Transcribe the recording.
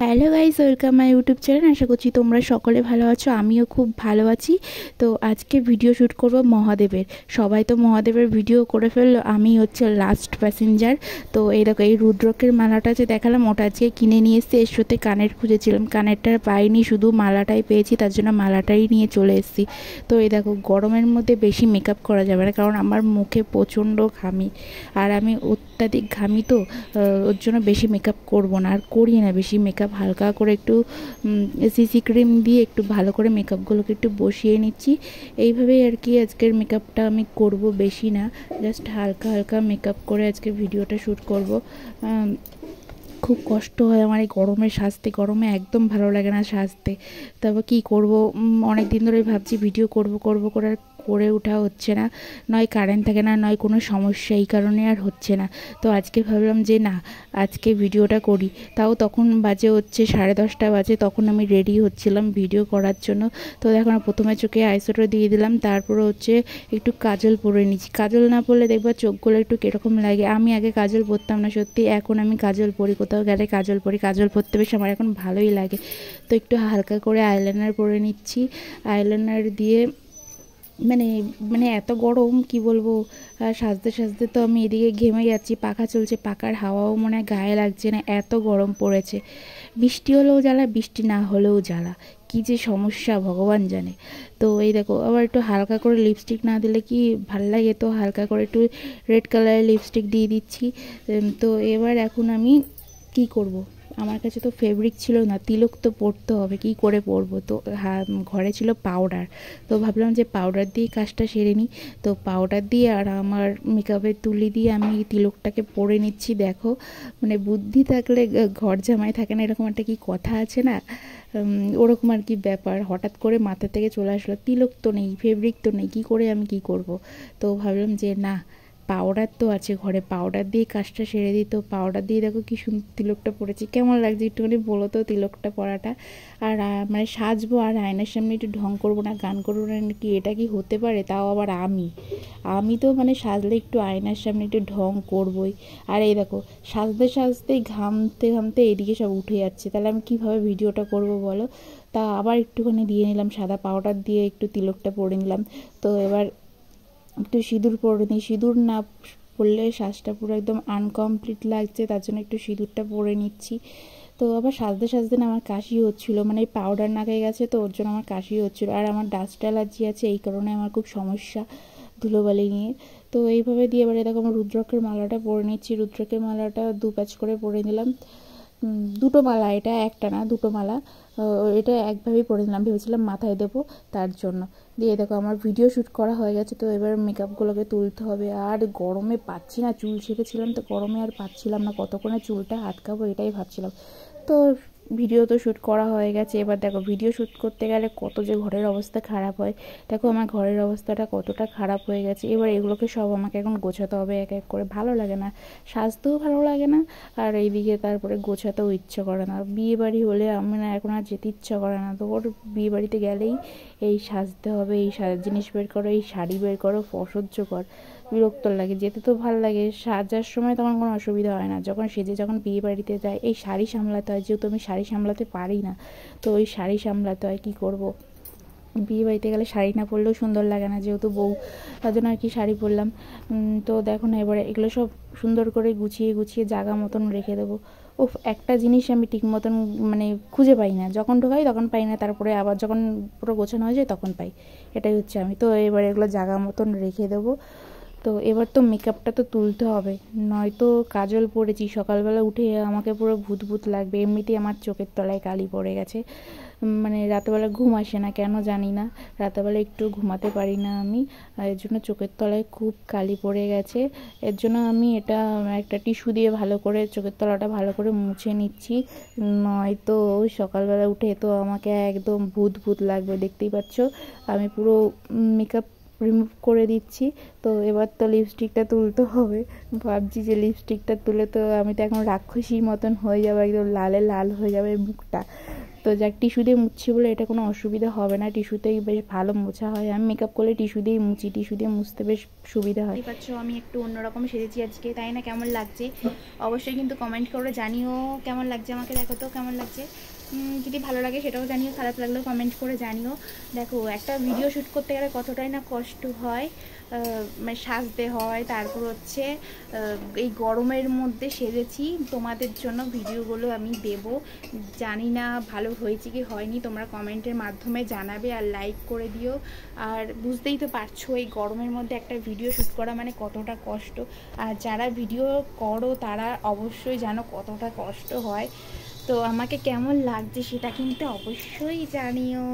Hello guys, welcome my YouTube channel. আশা করছি তোমরা সকলে ভালো আছো, আমিও খুব ভালো আছি। তো আজকে ভিডিও শ্যুট করব মহাদেবের। সবাই তো মহাদেবের ভিডিও করে ফেললো, আমি হচ্ছে লাস্ট প্যাসেঞ্জার। তো এই দেখো, এই রুদ্রকের মালাটা যে দেখালাম ওটা আজকে কিনে নিয়ে এসেছি। এর সাথে কানের খুঁজেছিলাম, কানেরটা পাইনি, শুধু মালাটাই পেয়েছি, তার জন্য মালাটাই নিয়ে চলে এসেছি। তো এই দেখো, গরমের মধ্যে বেশি মেকআপ করা যাবে না, কারণ আমার মুখে প্রচণ্ড ঘামি, আর আমি অত্যাধিক ঘামি, তো ওর জন্য বেশি মেকআপ করব না, আর করি না বেশি মেকআপ। হালকা করে একটু সিসি ক্রিম দিয়ে একটু ভালো করে মেকআপগুলোকে একটু বসিয়ে নিচ্ছি। এইভাবেই আর কি আজকের মেকআপটা আমি করব, বেশি না, জাস্ট হালকা হালকা মেকআপ করে আজকে ভিডিওটা শ্যুট করব। খুব কষ্ট হয় আমার এই গরমে সাজতে, গরমে একদম ভালো লাগে না সাজতে। তবে কী করব, অনেক দিন ধরে ভাবছি ভিডিও করব করে আর করে ওঠা হচ্ছে না, নয় কারেন্ট থাকে না, নয় কোনো সমস্যা, এই কারণে আর হচ্ছে না। তো আজকে ভাবলাম যে না, আজকে ভিডিওটা করি। তাও তখন বাজে হচ্ছে 10:30 বাজে, তখন আমি রেডি হচ্ছিলাম ভিডিও করার জন্য। তো দেখো না, প্রথমে চোখে আইশ্যাডো দিয়ে দিলাম, তারপরে হচ্ছে একটু কাজল পরে নিচ্ছি। কাজল না পরলে দেখবা চোখগুলো একটু কীরকম লাগে। আমি আগে কাজল পরতাম না সত্যি, এখন আমি কাজল পরি, কোথাও গেলে কাজল পরি। কাজল পরতে বেশ আমার এখন ভালোই লাগে। তো একটু হালকা করে আইলাইনার পরে নিচ্ছি। আইলাইনার দিয়ে মানে মানে এত গরম কি বলবো, সাজতে সাজতে তো আমি এদিকে ঘেমে যাচ্ছি, পাখা চলছে, পাখার হাওয়াও মনে হয় গায়ে লাগছে না, এত গরম পড়েছে। বৃষ্টি হলেও জ্বালা, বৃষ্টি না হলেও জ্বালা, কী যে সমস্যা ভগবান জানে। তো এই দেখো, আবার একটু হালকা করে লিপস্টিক না দিলে কি ভাল লাগে, তো হালকা করে একটু রেড কালারের লিপস্টিক দিয়ে দিচ্ছি। তো এবার এখন আমি কি করব, আমার কাছে তো ফেব্রিক ছিল না, তিলক তো পরতে হবে, কি করে পরবো। তো ঘরে ছিল পাউডার, তো ভাবলাম যে পাউডার দিয়ে কাজটা সেরে নিই। তো পাউডার দিয়ে আর আমার মেকআপের তুলি দিয়ে আমি তিলকটাকে পরে নিচ্ছি। দেখো, মানে বুদ্ধি থাকলে ঘর জামাই থাকে না, এরকম একটা কি কথা আছে না, ওরকম আর কি ব্যাপার। হঠাৎ করে মাথা থেকে চলে আসলো, তিলক তো নেই, ফেব্রিক তো নেই, কী করে আমি কি করব। তো ভাবলাম যে না, পাউডার তো আছে ঘরে, পাউডার দিয়ে কাজটা সেরে দিই। তো পাউডার দিয়ে দেখো কি সুন্দর তিলকটা পরেছি, কেমন লাগছে একটুখানি বলো তো তিলকটা পরাটা। আর মানে সাজবো আর আয়নার সামনে একটু ঢং করবো না, গান করবো না, কি এটা কি হতে পারে। তাও আবার আমি তো মানে সাজলে একটু আয়নার সামনে একটু ঢং করবই। আর এই দেখো, সাজতে সাজতেই ঘামতে ঘামতে এদিকে সব উঠে যাচ্ছে, তাহলে আমি কীভাবে ভিডিওটা করব বলো। তা আবার একটুখানি দিয়ে নিলাম সাদা পাউডার দিয়ে, একটু তিলকটা পরে নিলাম। তো এবার একটু সিঁদুর পরে নিই, সিঁদুর না পরলে শ্বাসটা পুরো একদম আনকমপ্লিট লাগছে, তার জন্য একটু সিঁদুরটা পরে নিচ্ছি। তো আবার সাজতে সাজতে না আমার কাশি হচ্ছিলো, মানে পাউডার নাকে গেছে, তো ওর জন্য আমার কাশি হচ্ছিলো। আর আমার ডাস্ট অ্যালার্জি আছে, এই কারণে আমার খুব সমস্যা ধুলোবালি নিয়ে। তো এইভাবে দিয়ে এবারে দেখো আমার রুদ্রকের মালাটা পরে নিচ্ছি। রুদ্রকের মালাটা 2 প্যাচ করে পরে নিলাম। দুটো মালা, এটা একটা না, দুটো মালা। এটা একভাবেই পরে নিলাম, ভেবেছিলাম মাথায় দেবো তার জন্য। দিয়ে দেখো আমার ভিডিও শ্যুট করা হয়ে গেছে। তো এবার মেকআপগুলোকে তুলতে হবে, আর গরমে পাচ্ছি না, চুল ছেড়েছিলাম তো গরমে আর পাচ্ছিলাম না, কতক্ষণে চুলটা আটকাবো এটাই ভাবছিলাম। তো ভিডিও তো শ্যুট করা হয়ে গেছে। এবার দেখো, ভিডিও শ্যুট করতে গেলে কত যে ঘরের অবস্থা খারাপ হয়। দেখো আমার ঘরের অবস্থাটা কতটা খারাপ হয়ে গেছে। এবার এগুলোকে সব আমাকে এখন গোছাতে হবে এক এক করে, ভালো লাগে না, সাজতেও ভালো লাগে না, আর এইদিকে তারপরে গোছাতেও ইচ্ছা করে না। বিয়ে বাড়ি হলে আমি না এখন আর যেতে ইচ্ছা করে না, তো ওর বিয়ে বাড়িতে গেলেই এই সাজতে হবে, এই জিনিস বের করো, এই শাড়ি বের করো, অসহ্যকর, বিরক্ত লাগে। যেতে তো ভালো লাগে, সাজার সময় তখন কোনো অসুবিধা হয় না, যখন সেজে যখন বিয়ে বাড়িতে যায় এই শাড়ি সামলাতে হয়, যেহেতু আমি শাড়ি সামলাতে পারি না, তো ওই শাড়ি সামলাতে হয়, কী করব। বিয়ে বাড়িতে গেলে শাড়ি না পরলেও সুন্দর লাগে না, যেহেতু বউ, তার জন্য আর কি শাড়ি পরলাম। তো দেখো না, এবারে এগুলো সব সুন্দর করে গুছিয়ে গুছিয়ে জায়গা মতন রেখে দেবো। একটা জিনিস আমি ঠিক মতন মানে খুঁজে পাই না, যখন ঢোকাই তখন পাই না, তারপরে আবার যখন পুরো গোছানো হয়ে যায় তখন পাই, এটাই হচ্ছে আমি। তো এবারে এগুলো জায়গা মতন রেখে দেবো। তো এবার তো মেকআপটা তো তুলতে হবে, নয়তো কাজল পরেছি, সকালবেলা উঠে আমাকে পুরো ভূত ভূত লাগবে। এমনিতেই আমার চোখের তলায় কালি পড়ে গেছে, মানে রাতেবেলা ঘুম আসে না কেন জানি না, রাতেবেলা একটু ঘুমাতে পারি না আমি, আর এর জন্য চোখের তলায় খুব কালি পড়ে গেছে। এর জন্য আমি এটা একটা টিস্যু দিয়ে ভালো করে চোখের তলাটা ভালো করে মুছে নিচ্ছি, নয়তো সকালবেলা উঠে তো আমাকে একদম ভূত ভূত লাগবে। দেখতেই পাচ্ছ আমি পুরো মেকআপ রিমুভ করে দিচ্ছি। তো এবার তো লিপস্টিকটা তুলতে হবে, ভাবছি যে লিপস্টিকটা তুলে তো আমি তো এখন রাক্ষসীর মতন হয়ে যাবো, একদম লালে লাল হয়ে যাবে মুখটা। তো যাক, টিস্যু দিয়ে মুছছি বলে এটা কোনো অসুবিধা হবে না, টিস্যুতেই বেশ ভালো মোছা হয়। আমি মেকআপ করলে টিস্যু দিয়েই মুছি, টিস্যু দিয়ে মুছতে বেশ সুবিধা হয়। পাচ্ছ আমি একটু অন্যরকম সেজেছি আজকে, তাই না? কেমন লাগছে অবশ্যই কিন্তু কমেন্ট করে জানিও কেমন লাগছে। আমাকে দেখো তো কেমন লাগছে, যদি ভালো লাগে সেটাও জানিও, খারাপ লাগলেও কমেন্ট করে জানিও। দেখো, একটা ভিডিও শ্যুট করতে গেলে কতটাই না কষ্ট হয়, মানে সাজতে হয়, তারপর হচ্ছে এই গরমের মধ্যে সেজেছি তোমাদের জন্য, ভিডিওগুলো আমি দেব। জানি না ভালো হয়েছে কি হয়নি, তোমরা কমেন্টের মাধ্যমে জানাবে আর লাইক করে দিও। আর বুঝতেই তো পারছো এই গরমের মধ্যে একটা ভিডিও শ্যুট করা মানে কতটা কষ্ট। আর যারা ভিডিও করো তারা অবশ্যই জানো কতটা কষ্ট হয়। তো আমাকে কেমন লাগছে সেটা কিন্তু অবশ্যই জানিও।